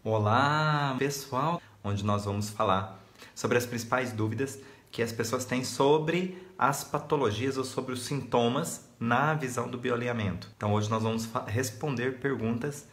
Olá, pessoal! Onde nós vamos falar sobre as principais dúvidas que as pessoas têm sobre as patologias ou sobre os sintomas na visão do bioalinhamento. Então, hoje nós vamos responder perguntas.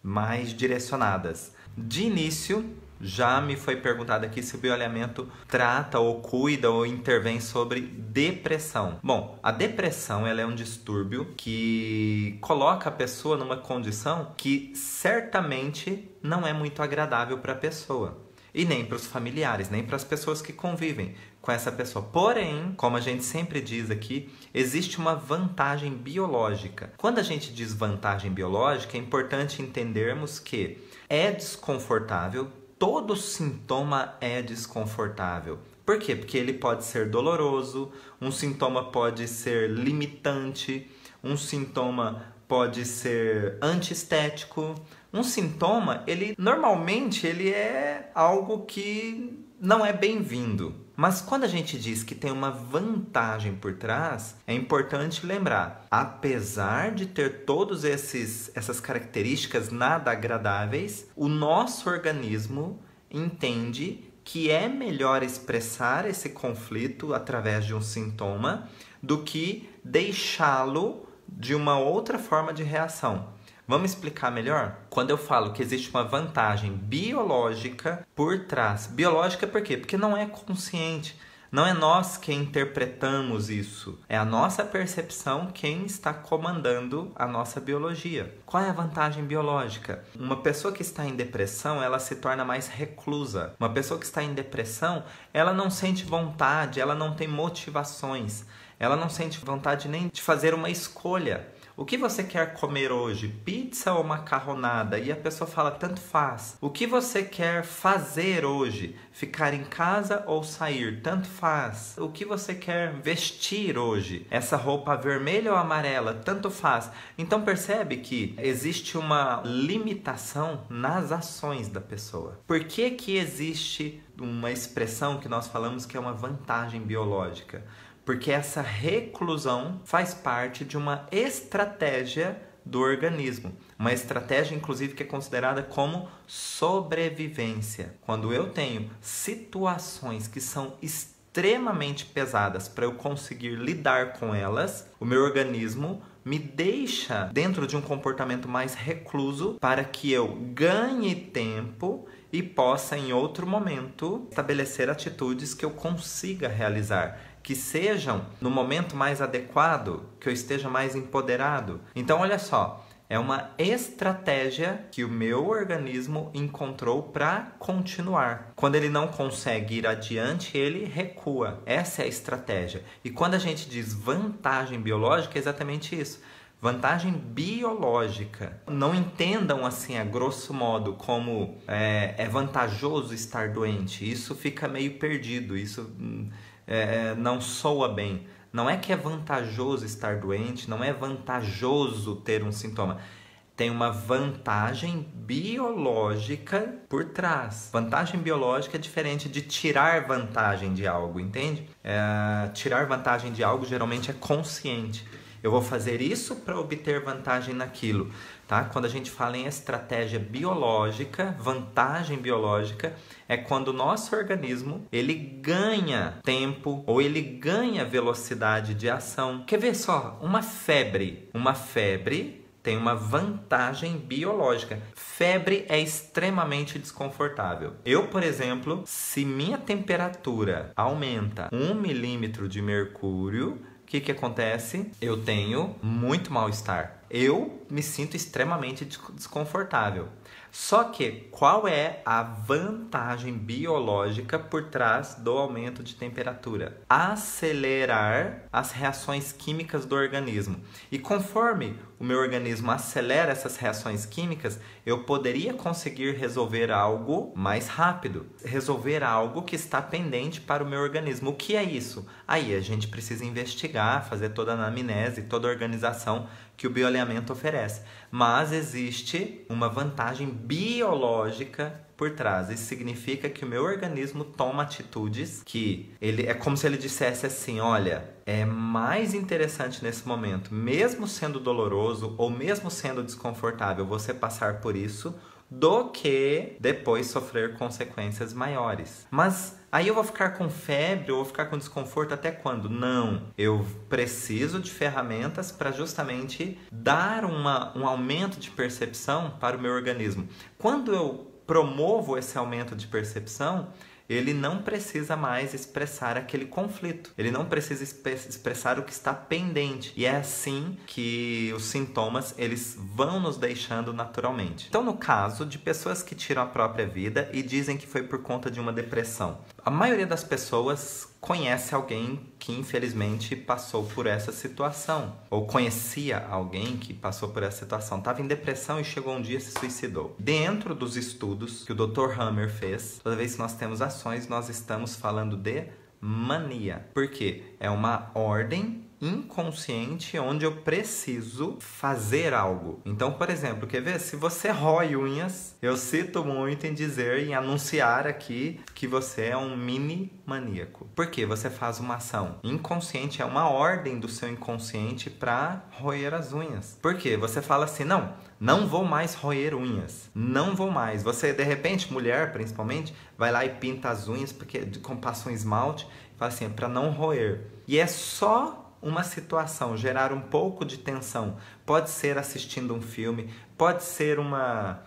Mais direcionadas. De início, já me foi perguntado aqui se o bioalinhamento trata ou cuida ou intervém sobre depressão. Bom, a depressão ela é um distúrbio que coloca a pessoa numa condição que certamente não é muito agradável para a pessoa. E nem para os familiares, nem para as pessoas que convivem com essa pessoa. Porém, como a gente sempre diz aqui, existe uma vantagem biológica. Quando a gente diz vantagem biológica, é importante entendermos que é desconfortável, todo sintoma é desconfortável. Por quê? Porque ele pode ser doloroso, um sintoma pode ser limitante, um sintoma pode ser antiestético. Um sintoma, normalmente é algo que não é bem-vindo. Mas quando a gente diz que tem uma vantagem por trás, é importante lembrar, apesar de ter todas essas características nada agradáveis, o nosso organismo entende que é melhor expressar esse conflito através de um sintoma do que deixá-lo de uma outra forma de reação. Vamos explicar melhor? Quando eu falo que existe uma vantagem biológica por trás. Biológica por quê? Porque não é consciente. Não é nós quem interpretamos isso. É a nossa percepção quem está comandando a nossa biologia. Qual é a vantagem biológica? Uma pessoa que está em depressão, ela se torna mais reclusa. Uma pessoa que está em depressão, ela não sente vontade, ela não tem motivações. Ela não sente vontade nem de fazer uma escolha. O que você quer comer hoje? Pizza ou macarronada? E a pessoa fala, tanto faz. O que você quer fazer hoje? Ficar em casa ou sair? Tanto faz. O que você quer vestir hoje? Essa roupa vermelha ou amarela? Tanto faz. Então percebe que existe uma limitação nas ações da pessoa. Por que que existe uma expressão que nós falamos que é uma vantagem biológica? Porque essa reclusão faz parte de uma estratégia do organismo. Uma estratégia, inclusive, que é considerada como sobrevivência. Quando eu tenho situações que são extremamente pesadas para eu conseguir lidar com elas, o meu organismo me deixa dentro de um comportamento mais recluso para que eu ganhe tempo e possa, em outro momento, estabelecer atitudes que eu consiga realizar, que sejam no momento mais adequado, que eu esteja mais empoderado. Então, olha só, é uma estratégia que o meu organismo encontrou para continuar. Quando ele não consegue ir adiante, ele recua. Essa é a estratégia. E quando a gente diz vantagem biológica, é exatamente isso. Vantagem biológica. Não entendam assim a grosso modo como é vantajoso estar doente. Isso fica meio perdido, isso não soa bem. Não é que é vantajoso estar doente, não é vantajoso ter um sintoma. Tem uma vantagem biológica por trás. Vantagem biológica é diferente de tirar vantagem de algo, entende? Tirar vantagem de algo geralmente é consciente. Eu vou fazer isso para obter vantagem naquilo, tá? Quando a gente fala em estratégia biológica, vantagem biológica, é quando o nosso organismo, ele ganha tempo ou ele ganha velocidade de ação. Quer ver só? Uma febre tem uma vantagem biológica. Febre é extremamente desconfortável. Eu, por exemplo, se minha temperatura aumenta 1 milímetro de mercúrio, o que acontece? Eu tenho muito mal-estar. Eu me sinto extremamente desconfortável. Só que qual é a vantagem biológica por trás do aumento de temperatura? Acelerar as reações químicas do organismo. E conforme o meu organismo acelera essas reações químicas, eu poderia conseguir resolver algo mais rápido. Resolver algo que está pendente para o meu organismo. O que é isso? Aí a gente precisa investigar, fazer toda a anamnese, toda a organização que o bioalinhamento oferece. Mas existe uma vantagem biológica por trás. Isso significa que o meu organismo toma atitudes que ele é como se ele dissesse assim, olha, é mais interessante nesse momento, mesmo sendo doloroso ou mesmo sendo desconfortável, você passar por isso, do que depois sofrer consequências maiores. Mas aí eu vou ficar com febre ou vou ficar com desconforto até quando? Não, eu preciso de ferramentas para justamente dar um aumento de percepção para o meu organismo. Quando eu promovo esse aumento de percepção, ele não precisa mais expressar aquele conflito. Ele não precisa expressar o que está pendente. E é assim que os sintomas, eles vão nos deixando naturalmente. Então, no caso de pessoas que tiram a própria vida e dizem que foi por conta de uma depressão, a maioria das pessoas conhece alguém que infelizmente passou por essa situação, ou conhecia alguém que passou por essa situação, estava em depressão e chegou um dia e se suicidou. Dentro dos estudos que o Dr. Hammer fez, toda vez que nós temos ações, nós estamos falando de mania. Por quê? É uma ordem inconsciente onde eu preciso fazer algo. Então, por exemplo, quer ver? Se você rói unhas, eu cito muito em dizer, em anunciar aqui que você é um mini maníaco. Por quê? Você faz uma ação inconsciente, é uma ordem do seu inconsciente para roer as unhas. Por quê? Você fala assim, não vou mais roer unhas. Não vou mais. Você, de repente, mulher principalmente, vai lá e pinta as unhas porque passa um esmalte e fala assim, para não roer. E é só uma situação, gerar um pouco de tensão. Pode ser assistindo um filme, pode ser uma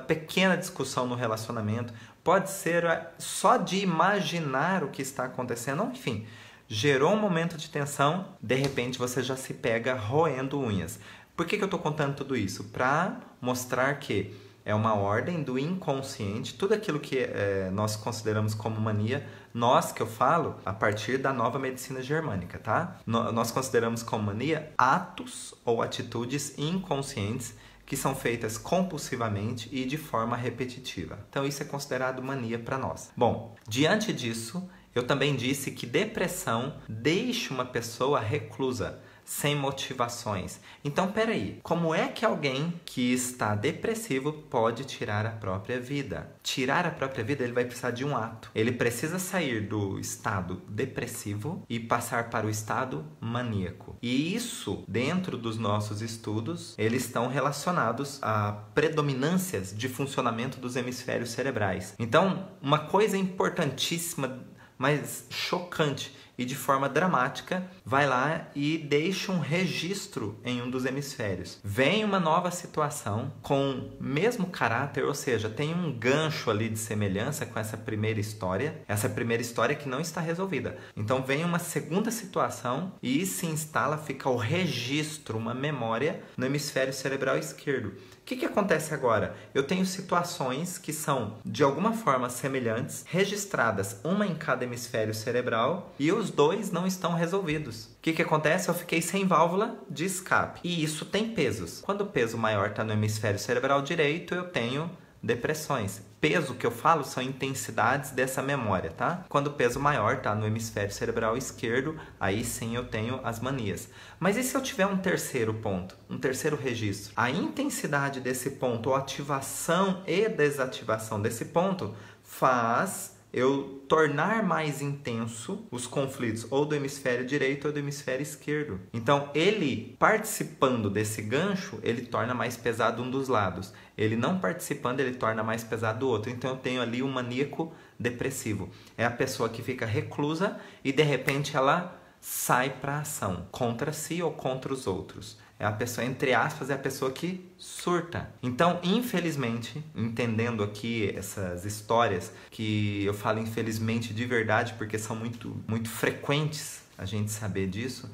pequena discussão no relacionamento, pode ser só de imaginar o que está acontecendo, enfim. Gerou um momento de tensão, de repente você já se pega roendo unhas. Por que eu estou contando tudo isso? Para mostrar que é uma ordem do inconsciente, tudo aquilo que nós consideramos como mania, nós que eu falo a partir da nova medicina germânica, tá? Nós consideramos como mania atos ou atitudes inconscientes que são feitas compulsivamente e de forma repetitiva. Então isso é considerado mania para nós. Bom, diante disso, eu também disse que depressão deixa uma pessoa reclusa, sem motivações. Então, peraí, como é que alguém que está depressivo pode tirar a própria vida? Tirar a própria vida, ele vai precisar de um ato. Ele precisa sair do estado depressivo e passar para o estado maníaco. E isso, dentro dos nossos estudos, eles estão relacionados a predominâncias de funcionamento dos hemisférios cerebrais. Então, uma coisa importantíssima, mas chocante e de forma dramática, vai lá e deixa um registro em um dos hemisférios. Vem uma nova situação com mesmo caráter, ou seja, tem um gancho ali de semelhança com essa primeira história que não está resolvida. Então vem uma segunda situação e se instala, fica o registro, uma memória no hemisfério cerebral esquerdo. O que acontece agora? Eu tenho situações que são de alguma forma semelhantes, registradas uma em cada hemisfério cerebral e os dois não estão resolvidos. O que acontece? Eu fiquei sem válvula de escape. E isso tem pesos. Quando o peso maior está no hemisfério cerebral direito, eu tenho depressões. Peso que eu falo são intensidades dessa memória, tá? Quando o peso maior tá no hemisfério cerebral esquerdo, aí sim eu tenho as manias. Mas e se eu tiver um terceiro ponto, um terceiro registro? A intensidade desse ponto, ou ativação e desativação desse ponto, faz eu tornar mais intenso os conflitos ou do hemisfério direito ou do hemisfério esquerdo. Então, ele participando desse gancho, ele torna mais pesado um dos lados. Ele não participando, ele torna mais pesado o outro. Então, eu tenho ali um maníaco depressivo. É a pessoa que fica reclusa e, de repente, ela sai para ação contra si ou contra os outros. É a pessoa, entre aspas, é a pessoa que surta. Então, infelizmente, entendendo aqui essas histórias, que eu falo infelizmente de verdade, porque são muito frequentes a gente saber disso,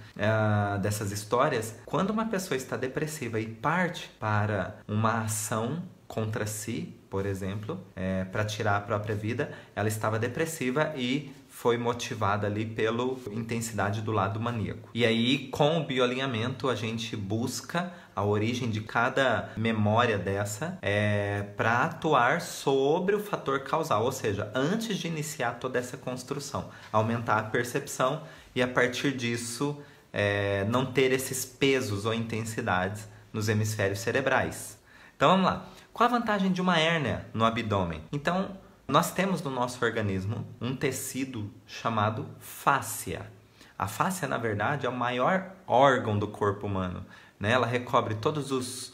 dessas histórias, quando uma pessoa está depressiva e parte para uma ação contra si, por exemplo, para tirar a própria vida, ela estava depressiva e foi motivada ali pela intensidade do lado maníaco. E aí, com o bioalinhamento, a gente busca a origem de cada memória dessa para atuar sobre o fator causal, ou seja, antes de iniciar toda essa construção, aumentar a percepção e a partir disso não ter esses pesos ou intensidades nos hemisférios cerebrais. Então vamos lá. Qual a vantagem de uma hérnia no abdômen? Então, nós temos no nosso organismo um tecido chamado fáscia. A fáscia, na verdade, é o maior órgão do corpo humano, né? Ela recobre todas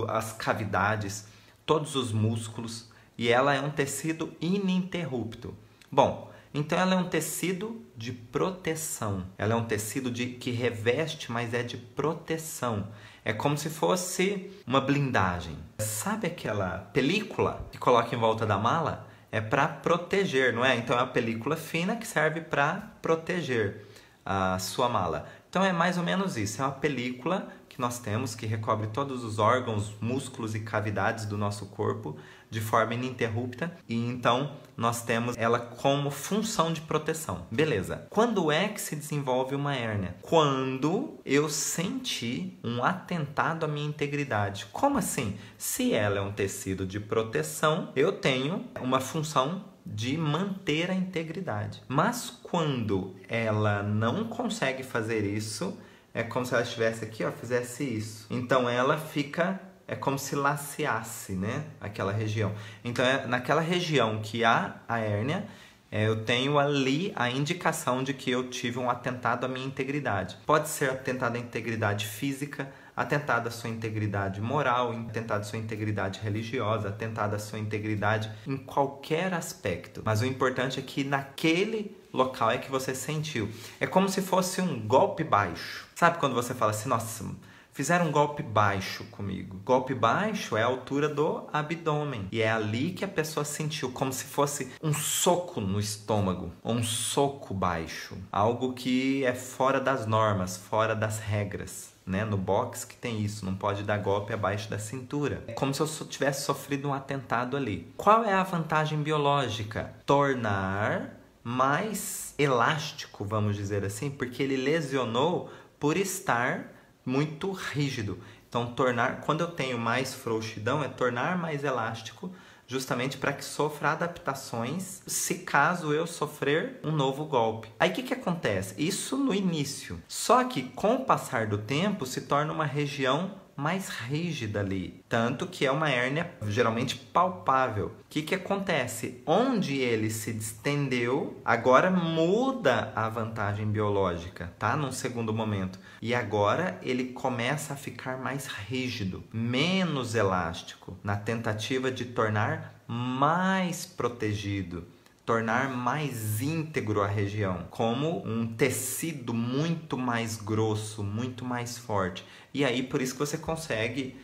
as cavidades, todos os músculos, e ela é um tecido ininterrupto. Bom, então ela é um tecido de proteção. Ela é um tecido que reveste, mas é de proteção. É como se fosse uma blindagem. Sabe aquela película que coloca em volta da mala? É para proteger, não é? Então é uma película fina que serve para proteger a sua mala. Então é mais ou menos isso. É uma película que nós temos que recobre todos os órgãos, músculos e cavidades do nosso corpo de forma ininterrupta, e então nós temos ela como função de proteção. Beleza. Quando é que se desenvolve uma hérnia? Quando eu senti um atentado à minha integridade. Como assim? Se ela é um tecido de proteção, eu tenho uma função de manter a integridade. Mas quando ela não consegue fazer isso, é como se ela estivesse aqui, ó, fizesse isso. Então ela fica, é como se laceasse, né, aquela região. Então naquela região que há a hérnia, eu tenho ali a indicação de que eu tive um atentado à minha integridade. Pode ser atentado à integridade física, atentado à sua integridade moral, atentado à sua integridade religiosa, atentado à sua integridade em qualquer aspecto. Mas o importante é que naquele local é que você sentiu. É como se fosse um golpe baixo. Sabe quando você fala assim, nossa, fizeram um golpe baixo comigo? Golpe baixo é a altura do abdômen. E é ali que a pessoa sentiu, como se fosse um soco no estômago, ou um soco baixo. Algo que é fora das normas, fora das regras. Né? No boxe que tem isso, não pode dar golpe abaixo da cintura. É como se eu tivesse sofrido um atentado ali. Qual é a vantagem biológica? Tornar mais elástico, vamos dizer assim, porque ele lesionou por estar muito rígido. Então, quando eu tenho mais frouxidão, é tornar mais elástico, justamente para que sofra adaptações se caso eu sofrer um novo golpe. Aí o que acontece? Isso no início. Só que com o passar do tempo se torna uma região mais rígida ali. Tanto que é uma hérnia geralmente palpável. O que acontece? Onde ele se distendeu, agora muda a vantagem biológica, tá? Num segundo momento. E agora ele começa a ficar mais rígido, menos elástico, na tentativa de tornar mais protegido, tornar mais íntegro a região, como um tecido muito mais grosso, muito mais forte. E aí por isso que você consegue,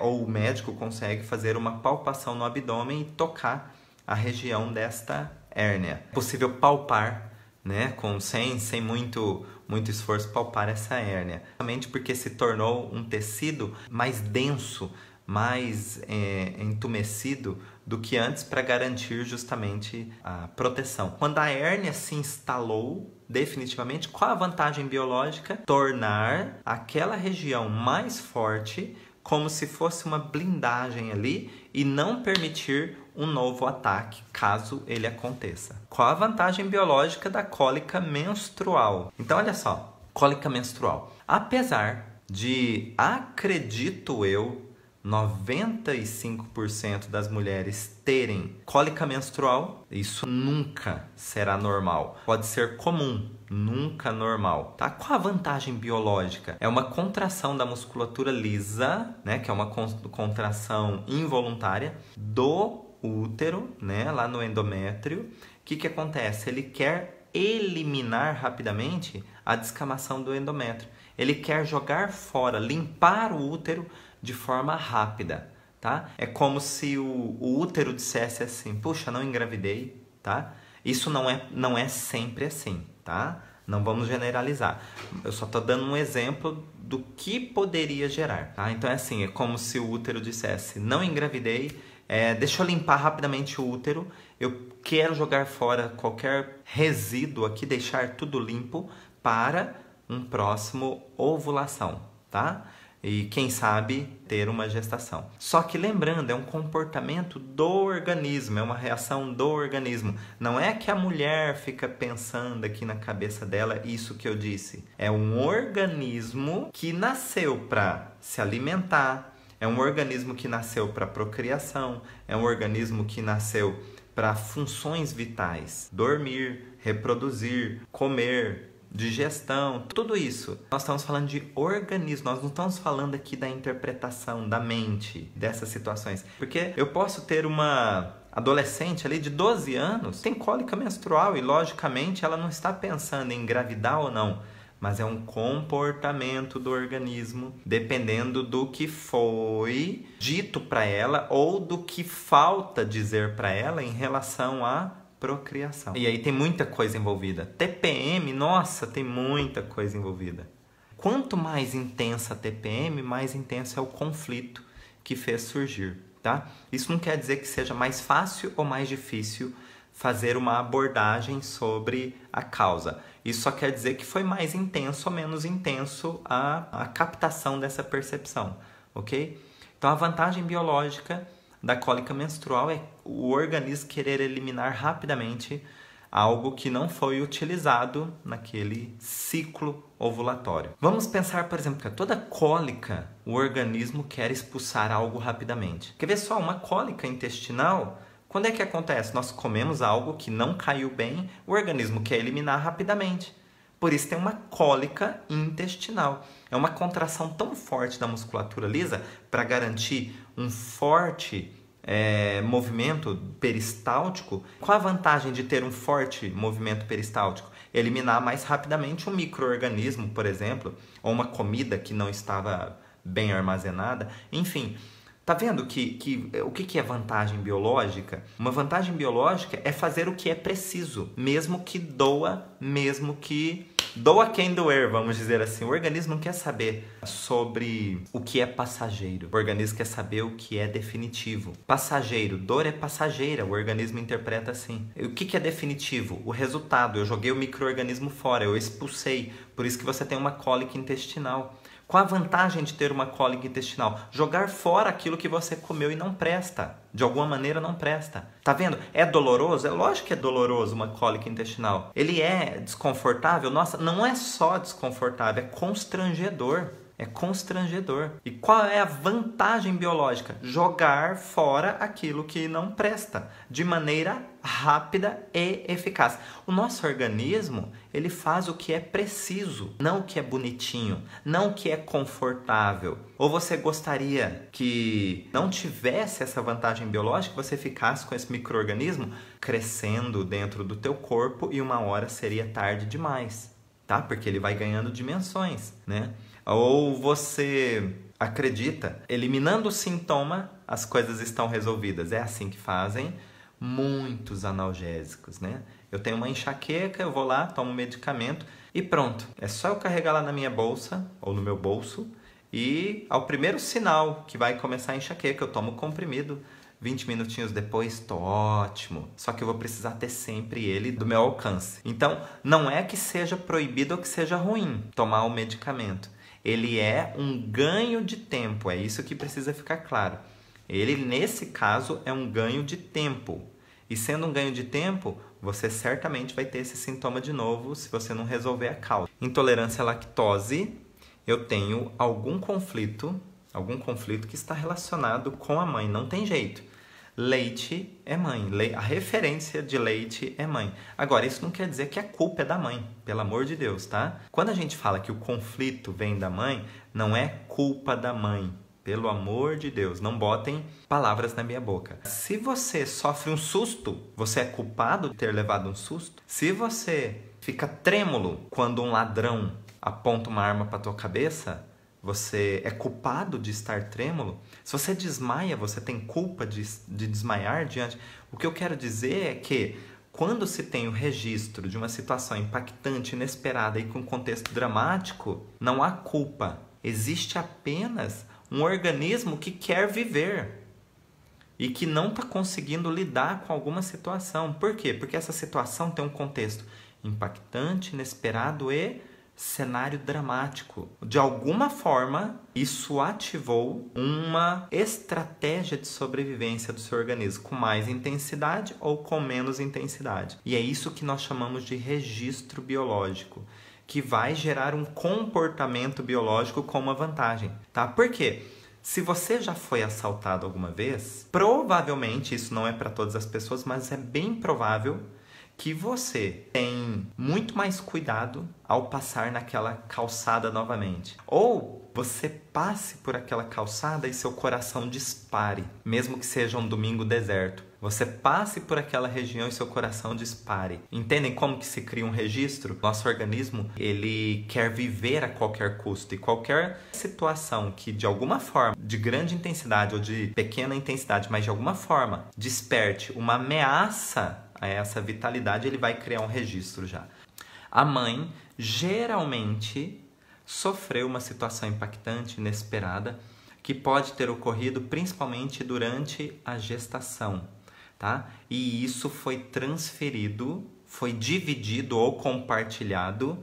ou o médico consegue fazer uma palpação no abdômen e tocar a região desta hérnia. É possível palpar, né, sem muito esforço, palpar essa hérnia, somente porque se tornou um tecido mais denso, mais entumecido do que antes, para garantir justamente a proteção. Quando a hérnia se instalou definitivamente, qual a vantagem biológica? Tornar aquela região mais forte, como se fosse uma blindagem ali, e não permitir um novo ataque, caso ele aconteça. Qual a vantagem biológica da cólica menstrual? Então, olha só, cólica menstrual. Apesar de, acredito eu, 95% das mulheres terem cólica menstrual, isso nunca será normal. Pode ser comum, nunca normal, tá? Qual a vantagem biológica? É uma contração da musculatura lisa, né? Que é uma contração involuntária do útero, né? Lá no endométrio. O que acontece? Ele quer eliminar rapidamente a descamação do endométrio. Ele quer jogar fora, limpar o útero de forma rápida, tá? É como se o útero dissesse assim, puxa, não engravidei, tá? Isso não é sempre assim, tá? Não vamos generalizar. Eu só tô dando um exemplo do que poderia gerar, tá? Então é assim, é como se o útero dissesse, não engravidei, deixa eu limpar rapidamente o útero, eu quero jogar fora qualquer resíduo aqui, deixar tudo limpo para um próximo ovulação, tá? E quem sabe ter uma gestação. Só que lembrando, é um comportamento do organismo, é uma reação do organismo. Não é que a mulher fica pensando aqui na cabeça dela isso que eu disse. É um organismo que nasceu para se alimentar, É um organismo que nasceu para procriação, é um organismo que nasceu para funções vitais, dormir, reproduzir, comer, digestão, tudo isso. Nós estamos falando de organismo, nós não estamos falando aqui da interpretação da mente dessas situações. Porque eu posso ter uma adolescente ali de 12 anos, tem cólica menstrual e logicamente ela não está pensando em engravidar ou não, mas é um comportamento do organismo, dependendo do que foi dito para ela ou do que falta dizer para ela em relação à procriação. E aí tem muita coisa envolvida. TPM, nossa, tem muita coisa envolvida. Quanto mais intensa a TPM, mais intenso é o conflito que fez surgir, tá? Isso não quer dizer que seja mais fácil ou mais difícil fazer uma abordagem sobre a causa. Isso só quer dizer que foi mais intenso ou menos intenso a captação dessa percepção, ok? Então a vantagem biológica da cólica menstrual é o organismo querer eliminar rapidamente algo que não foi utilizado naquele ciclo ovulatório. Vamos pensar, por exemplo, que toda cólica o organismo quer expulsar algo rapidamente. Quer ver só, uma cólica intestinal, quando é que acontece? Nós comemos algo que não caiu bem, o organismo quer eliminar rapidamente. Por isso tem uma cólica intestinal. É uma contração tão forte da musculatura lisa para garantir um forte movimento peristáltico. Qual a vantagem de ter um forte movimento peristáltico? Eliminar mais rapidamente um micro-organismo, por exemplo, ou uma comida que não estava bem armazenada. Enfim, tá vendo o que é vantagem biológica? Uma vantagem biológica é fazer o que é preciso, mesmo que doa, doa quem doer, vamos dizer assim. O organismo não quer saber sobre o que é passageiro. O organismo quer saber o que é definitivo. Passageiro, dor é passageira, o organismo interpreta assim. O que é definitivo? O resultado. Eu joguei o micro-organismo fora, eu expulsei. Por isso que você tem uma cólica intestinal. Qual a vantagem de ter uma cólica intestinal? Jogar fora aquilo que você comeu e não presta. De alguma maneira não presta. Tá vendo? É doloroso? É lógico que é doloroso uma cólica intestinal. Ele é desconfortável? Nossa, não é só desconfortável, é constrangedor. É constrangedor. E qual é a vantagem biológica? Jogar fora aquilo que não presta, de maneira rápida e eficaz. O nosso organismo, ele faz o que é preciso, não o que é bonitinho, não o que é confortável. Ou você gostaria que não tivesse essa vantagem biológica, você ficasse com esse micro-organismo crescendo dentro do teu corpo e uma hora seria tarde demais, tá? Porque ele vai ganhando dimensões, né? Ou você acredita, eliminando o sintoma, as coisas estão resolvidas. É assim que fazem muitos analgésicos, né? Eu tenho uma enxaqueca, eu vou lá, tomo um medicamento e pronto. É só eu carregar lá na minha bolsa ou no meu bolso e ao primeiro sinal que vai começar a enxaqueca, eu tomo o comprimido. 20 minutinhos depois, tô ótimo. Só que eu vou precisar ter sempre ele do meu alcance. Então, não é que seja proibido ou que seja ruim tomar o medicamento. Ele é um ganho de tempo, é isso que precisa ficar claro. Ele, nesse caso, é um ganho de tempo. E sendo um ganho de tempo, você certamente vai ter esse sintoma de novo se você não resolver a causa. Intolerância à lactose, eu tenho algum conflito que está relacionado com a mãe, não tem jeito. Leite é mãe, a referência de leite é mãe. Agora, isso não quer dizer que a culpa é da mãe, pelo amor de Deus, tá? Quando a gente fala que o conflito vem da mãe, não é culpa da mãe. Pelo amor de Deus, não botem palavras na minha boca. Se você sofre um susto, você é culpado de ter levado um susto? Se você fica trêmulo quando um ladrão aponta uma arma para tua cabeça, você é culpado de estar trêmulo? Se você desmaia, você tem culpa de desmaiar diante... O que eu quero dizer é que quando se tem o registro de uma situação impactante, inesperada e com contexto dramático, não há culpa. Existe apenas um organismo que quer viver e que não está conseguindo lidar com alguma situação. Por quê? Porque essa situação tem um contexto impactante, inesperado e cenário dramático. De alguma forma, isso ativou uma estratégia de sobrevivência do seu organismo, com mais intensidade ou com menos intensidade. E é isso que nós chamamos de registro biológico, que vai gerar um comportamento biológico com uma vantagem, tá? Por quê? Se você já foi assaltado alguma vez, provavelmente, isso não é para todas as pessoas, mas é bem provável que você tem muito mais cuidado ao passar naquela calçada novamente. Ou você passe por aquela calçada e seu coração dispare, mesmo que seja um domingo deserto. Você passe por aquela região e seu coração dispare. Entendem como que se cria um registro? Nosso organismo, ele quer viver a qualquer custo. E qualquer situação que de alguma forma, de grande intensidade ou de pequena intensidade, mas de alguma forma, desperte uma ameaça a essa vitalidade, ele vai criar um registro já. A mãe geralmente sofreu uma situação impactante, inesperada, que pode ter ocorrido principalmente durante a gestação, tá? E isso foi transferido, foi dividido ou compartilhado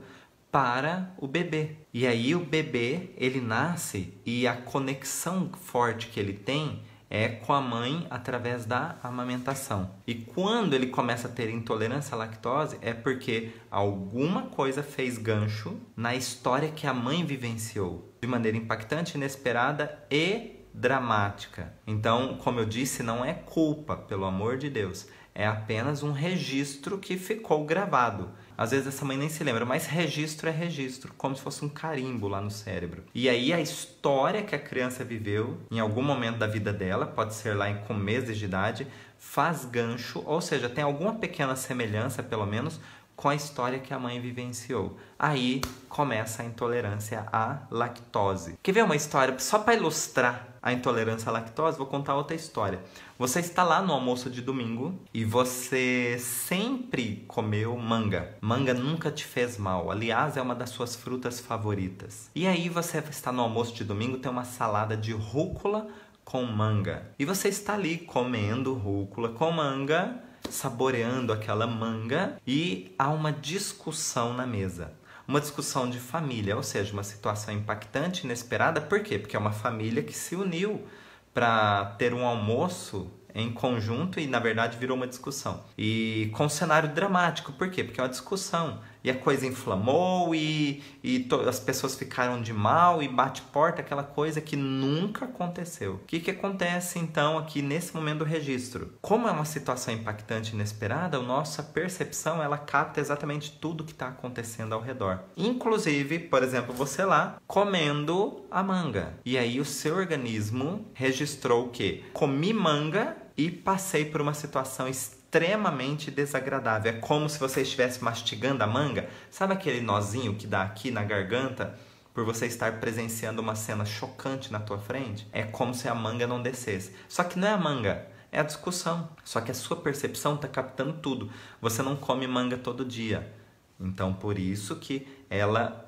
para o bebê. E aí o bebê, ele nasce e a conexão forte que ele tem é com a mãe através da amamentação. E quando ele começa a ter intolerância à lactose, é porque alguma coisa fez gancho na história que a mãe vivenciou, de maneira impactante, inesperada e dramática. Então, como eu disse, não é culpa, pelo amor de Deus. É apenas um registro que ficou gravado. Às vezes essa mãe nem se lembra, mas registro é registro, como se fosse um carimbo lá no cérebro. E aí a história que a criança viveu em algum momento da vida dela, pode ser lá com meses de idade, faz gancho, ou seja, tem alguma pequena semelhança, pelo menos, com a história que a mãe vivenciou. Aí começa a intolerância à lactose. Quer ver uma história? Só para ilustrar a intolerância à lactose, vou contar outra história. Você está lá no almoço de domingo e você sempre comeu manga. Manga nunca te fez mal. Aliás, é uma das suas frutas favoritas. E aí você está no almoço de domingo, tem uma salada de rúcula com manga. E você está ali comendo rúcula com manga, saboreando aquela manga, e há uma discussão na mesa. Uma discussão de família, ou seja, uma situação impactante, inesperada. Por quê? Porque é uma família que se uniu para ter um almoço em conjunto e, na verdade, virou uma discussão. E com um cenário dramático. Por quê? Porque é uma discussão. E a coisa inflamou e as pessoas ficaram de mal e bate porta, aquela coisa que nunca aconteceu. O que acontece, então, aqui nesse momento do registro? Como é uma situação impactante e inesperada, a nossa percepção, ela capta exatamente tudo que está acontecendo ao redor. Inclusive, por exemplo, você lá comendo a manga. E aí o seu organismo registrou o quê? Comi manga e passei por uma situação extremamente desagradável. É como se você estivesse mastigando a manga. Sabe aquele nozinho que dá aqui na garganta por você estar presenciando uma cena chocante na tua frente? É como se a manga não descesse. Só que não é a manga, é a discussão. Só que a sua percepção está captando tudo. Você não come manga todo dia. Então, por isso que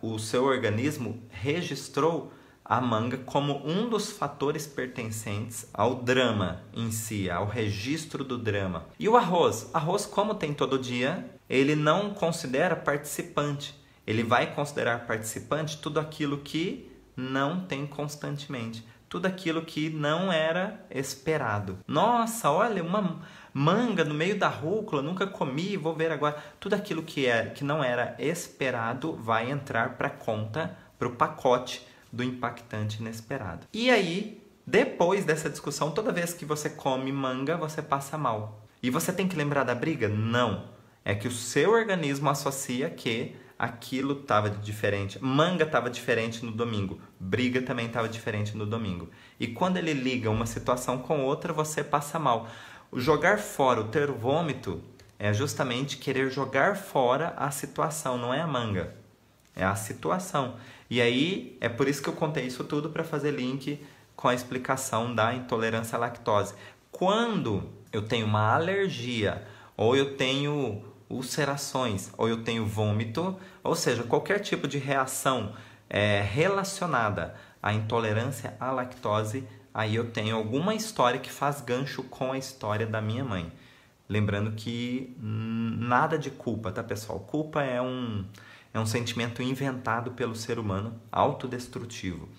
o seu organismo registrou a manga como um dos fatores pertencentes ao drama em si, ao registro do drama. E o arroz? Arroz, como tem todo dia, ele não considera participante. Ele vai considerar participante tudo aquilo que não tem constantemente. Tudo aquilo que não era esperado. Nossa, olha, uma manga no meio da rúcula, nunca comi, vou ver agora. Tudo aquilo que não era esperado vai entrar para a conta, para o pacote do impactante inesperado. E aí, depois dessa discussão, toda vez que você come manga, você passa mal. E você tem que lembrar da briga? Não. É que o seu organismo associa que aquilo estava diferente. Manga estava diferente no domingo. Briga também estava diferente no domingo. E quando ele liga uma situação com outra, você passa mal. O jogar fora, o ter vômito, é justamente querer jogar fora a situação, não é a manga. É a situação. E aí, é por isso que eu contei isso tudo para fazer link com a explicação da intolerância à lactose. Quando eu tenho uma alergia, ou eu tenho ulcerações, ou eu tenho vômito, ou seja, qualquer tipo de reação relacionada à intolerância à lactose, aí eu tenho alguma história que faz gancho com a história da minha mãe. Lembrando que nada de culpa, tá, pessoal? Culpa é um sentimento inventado pelo ser humano, autodestrutivo,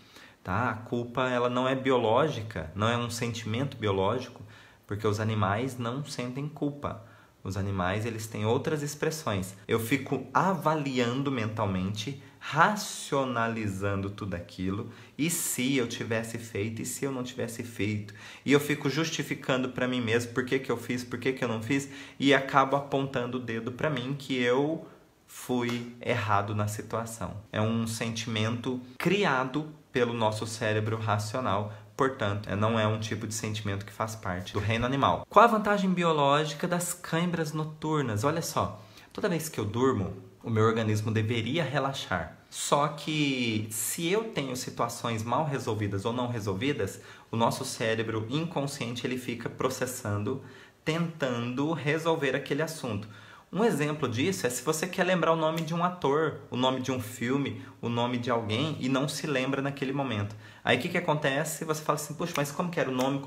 tá? A culpa, ela não é biológica, não é um sentimento biológico, porque os animais não sentem culpa. Os animais, eles têm outras expressões. Eu fico avaliando mentalmente racionalizando tudo aquilo. E se eu tivesse feito, e se eu não tivesse feito? E eu fico justificando para mim mesmo por que que eu fiz, por que que eu não fiz, e acabo apontando o dedo para mim que eu fui errado na situação. É um sentimento criado pelo nosso cérebro racional, portanto, não é um tipo de sentimento que faz parte do reino animal. Qual a vantagem biológica das câimbras noturnas? Olha só, toda vez que eu durmo, o meu organismo deveria relaxar. Só que se eu tenho situações mal resolvidas ou não resolvidas, o nosso cérebro inconsciente ele fica processando, tentando resolver aquele assunto. Um exemplo disso é se você quer lembrar o nome de um ator, o nome de um filme, o nome de alguém e não se lembra naquele momento. Aí o que acontece? Você fala assim, puxa, mas como que era o nome,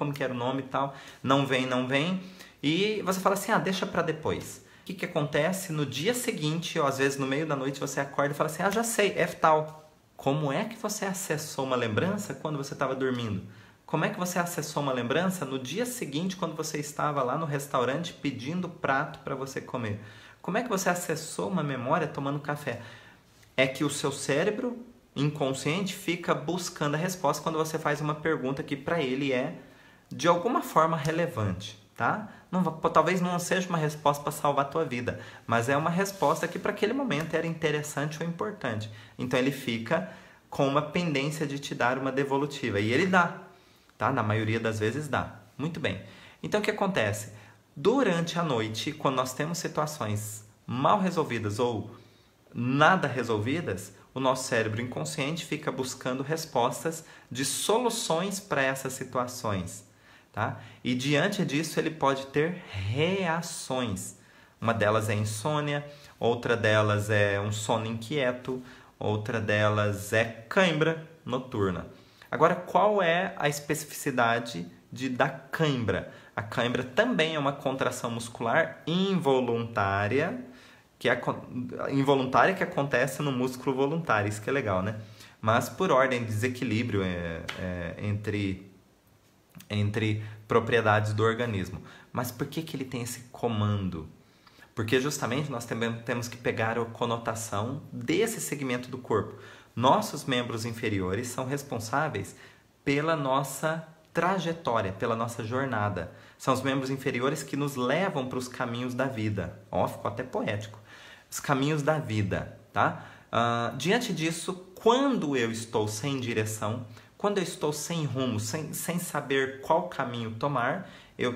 e tal? Não vem. E você fala assim, deixa pra depois. O que acontece? No dia seguinte, ou às vezes no meio da noite, você acorda e fala assim, já sei, é tal. Como é que você acessou uma lembrança quando você estava dormindo? Como é que você acessou uma lembrança no dia seguinte, quando você estava lá no restaurante pedindo prato para você comer? Como é que você acessou uma memória tomando café? É que o seu cérebro inconsciente fica buscando a resposta quando você faz uma pergunta que para ele é de alguma forma relevante, tá? Talvez não seja uma resposta para salvar a tua vida, mas é uma resposta que para aquele momento era interessante ou importante. Então ele fica com uma pendência de te dar uma devolutiva e ele dá. Tá? Na maioria das vezes dá. Muito bem. Então o que acontece? Durante a noite, quando nós temos situações mal resolvidas ou nada resolvidas, o nosso cérebro inconsciente fica buscando respostas de soluções para essas situações. Tá? E diante disso ele pode ter reações. Uma delas é insônia, outra delas é um sono inquieto, outra delas é cãibra noturna. Agora, qual é a especificidade da cãibra? A cãibra também é uma contração muscular involuntária, que acontece no músculo voluntário. Isso que é legal, né? Mas por ordem de desequilíbrio entre propriedades do organismo. Mas por que ele tem esse comando? Porque justamente nós também temos que pegar a conotação desse segmento do corpo. Nossos membros inferiores são responsáveis pela nossa trajetória, pela nossa jornada. São os membros inferiores que nos levam para os caminhos da vida. Ficou até poético. Os caminhos da vida, tá? Diante disso, quando eu estou sem direção, quando eu estou sem rumo, sem saber qual caminho tomar, eu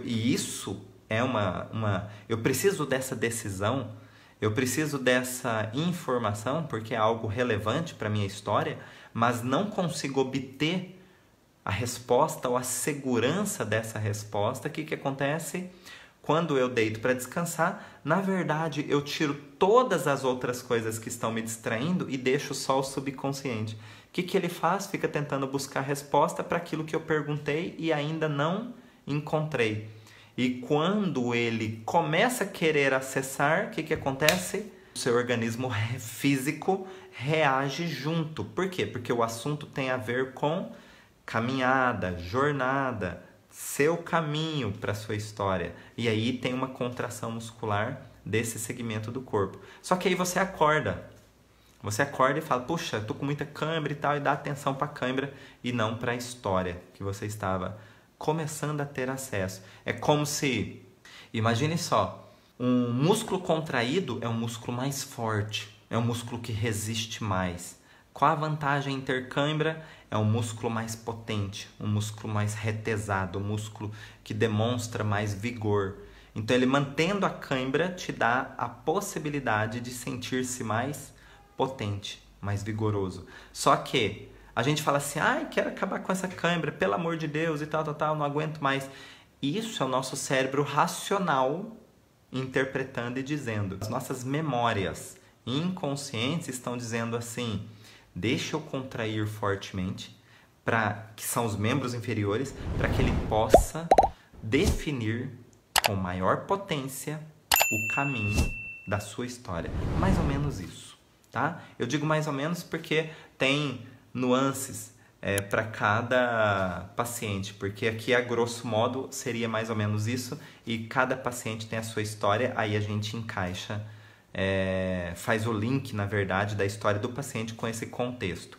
preciso dessa decisão, eu preciso dessa informação porque é algo relevante para a minha história, mas não consigo obter a resposta ou a segurança dessa resposta. O que acontece? Quando eu deito para descansar, na verdade eu tiro todas as outras coisas que estão me distraindo e deixo só o subconsciente. O que ele faz? Fica tentando buscar resposta para aquilo que eu perguntei e ainda não encontrei. E quando ele começa a querer acessar, o que acontece? O seu organismo físico reage junto. Por quê? Porque o assunto tem a ver com caminhada, jornada, seu caminho para a sua história. E aí tem uma contração muscular desse segmento do corpo. Só que aí você acorda. Você acorda e fala, puxa, tô com muita cãibra e tal, e dá atenção para a cãibra e não para a história que você estava começando a ter acesso. É como se, imagine só, um músculo contraído é um músculo mais forte, é um músculo que resiste mais. Qual a vantagem em ter cãibra? É um músculo mais potente, um músculo mais retesado, um músculo que demonstra mais vigor. Então ele mantendo a cãibra te dá a possibilidade de sentir-se mais potente, mais vigoroso. Só que a gente fala assim, quero acabar com essa cãibra, pelo amor de Deus, e tal, não aguento mais. Isso é o nosso cérebro racional interpretando e dizendo. As nossas memórias inconscientes estão dizendo assim, deixa eu contrair fortemente, que são os membros inferiores, para que ele possa definir com maior potência o caminho da sua história. Mais ou menos isso, tá? Eu digo mais ou menos porque tem nuances para cada paciente, porque aqui a grosso modo seria mais ou menos isso, e cada paciente tem a sua história, aí a gente encaixa faz o link, na verdade, da história do paciente com esse contexto.